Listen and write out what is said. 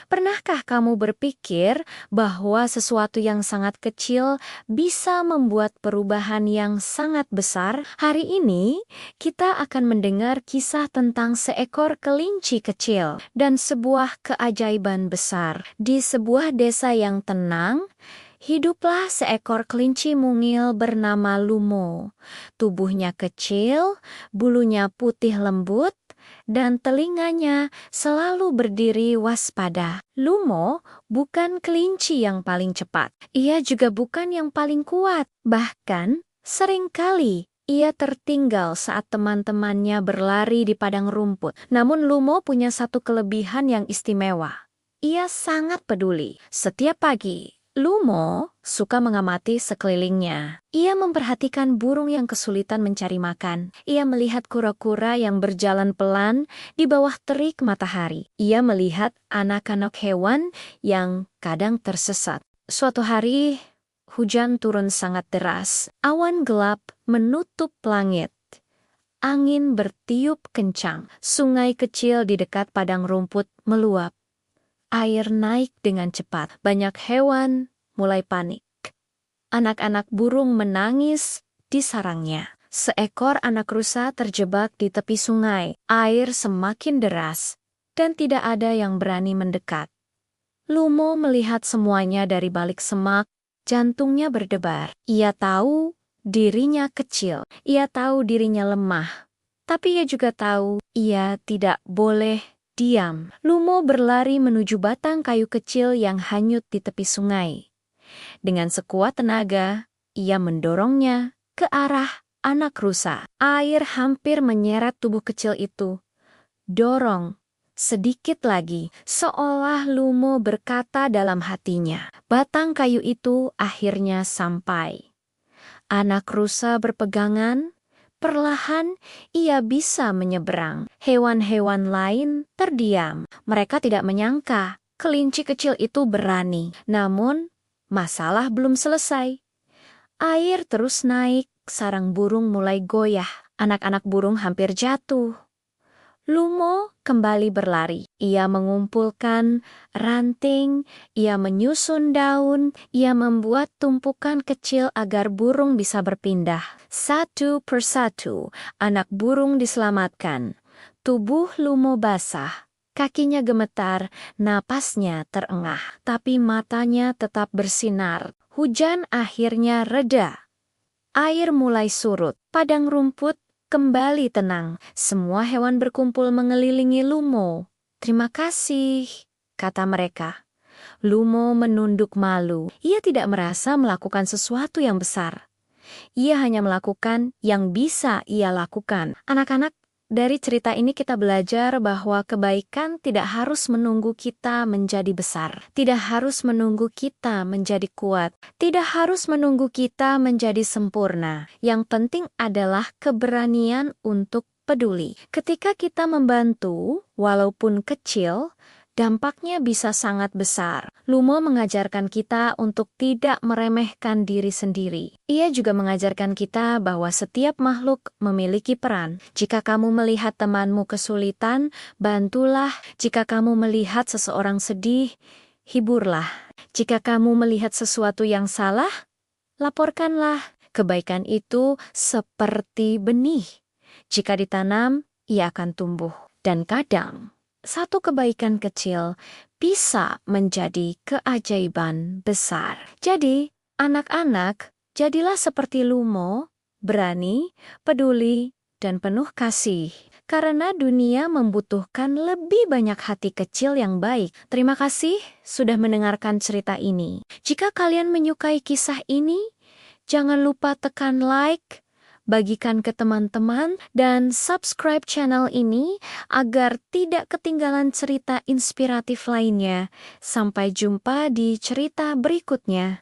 Pernahkah kamu berpikir bahwa sesuatu yang sangat kecil bisa membuat perubahan yang sangat besar? Hari ini, kita akan mendengar kisah tentang seekor kelinci kecil dan sebuah keajaiban besar. Di sebuah desa yang tenang, hiduplah seekor kelinci mungil bernama Lumo. Tubuhnya kecil, bulunya putih lembut, dan telinganya selalu berdiri waspada. Lumo bukan kelinci yang paling cepat. Ia juga bukan yang paling kuat. Bahkan, seringkali ia tertinggal saat teman-temannya berlari di padang rumput. Namun Lumo punya satu kelebihan yang istimewa. Ia sangat peduli. Setiap pagi, Lumo suka mengamati sekelilingnya. Ia memperhatikan burung yang kesulitan mencari makan. Ia melihat kura-kura yang berjalan pelan di bawah terik matahari. Ia melihat anak-anak hewan yang kadang tersesat. Suatu hari, hujan turun sangat deras. Awan gelap menutup langit. Angin bertiup kencang. Sungai kecil di dekat padang rumput meluap. Air naik dengan cepat. Banyak hewan mulai panik. Anak-anak burung menangis di sarangnya. Seekor anak rusa terjebak di tepi sungai. Air semakin deras dan tidak ada yang berani mendekat. Lumo melihat semuanya dari balik semak. Jantungnya berdebar. Ia tahu dirinya kecil. Ia tahu dirinya lemah. Tapi ia juga tahu ia tidak boleh diam. Lumo berlari menuju batang kayu kecil yang hanyut di tepi sungai. Dengan sekuat tenaga, ia mendorongnya ke arah anak rusa. Air hampir menyeret tubuh kecil itu. Dorong, sedikit lagi, seolah Lumo berkata dalam hatinya. Batang kayu itu akhirnya sampai. Anak rusa berpegangan. Perlahan, ia bisa menyeberang. Hewan-hewan lain terdiam. Mereka tidak menyangka kelinci kecil itu berani. Namun, masalah belum selesai. Air terus naik, sarang burung mulai goyah. Anak-anak burung hampir jatuh. Lumo kembali berlari. Ia mengumpulkan ranting, ia menyusun daun, ia membuat tumpukan kecil agar burung bisa berpindah. Satu persatu, anak burung diselamatkan. Tubuh Lumo basah, kakinya gemetar, napasnya terengah, tapi matanya tetap bersinar. Hujan akhirnya reda. Air mulai surut, padang rumput kembali tenang. Semua hewan berkumpul mengelilingi Lumo. "Terima kasih," kata mereka. Lumo menunduk malu. Ia tidak merasa melakukan sesuatu yang besar. Ia hanya melakukan yang bisa ia lakukan. Anak-anak, dari cerita ini kita belajar bahwa kebaikan tidak harus menunggu kita menjadi besar. Tidak harus menunggu kita menjadi kuat. Tidak harus menunggu kita menjadi sempurna. Yang penting adalah keberanian untuk peduli. Ketika kita membantu, walaupun kecil, dampaknya bisa sangat besar. Lumo mengajarkan kita untuk tidak meremehkan diri sendiri. Ia juga mengajarkan kita bahwa setiap makhluk memiliki peran. Jika kamu melihat temanmu kesulitan, bantulah. Jika kamu melihat seseorang sedih, hiburlah. Jika kamu melihat sesuatu yang salah, laporkanlah. Kebaikan itu seperti benih. Jika ditanam, ia akan tumbuh. Dan kadang, satu kebaikan kecil bisa menjadi keajaiban besar. Jadi, anak-anak, jadilah seperti Lumo, berani, peduli, dan penuh kasih. Karena dunia membutuhkan lebih banyak hati kecil yang baik. Terima kasih sudah mendengarkan cerita ini. Jika kalian menyukai kisah ini, jangan lupa tekan like, bagikan ke teman-teman, dan subscribe channel ini agar tidak ketinggalan cerita inspiratif lainnya. Sampai jumpa di cerita berikutnya.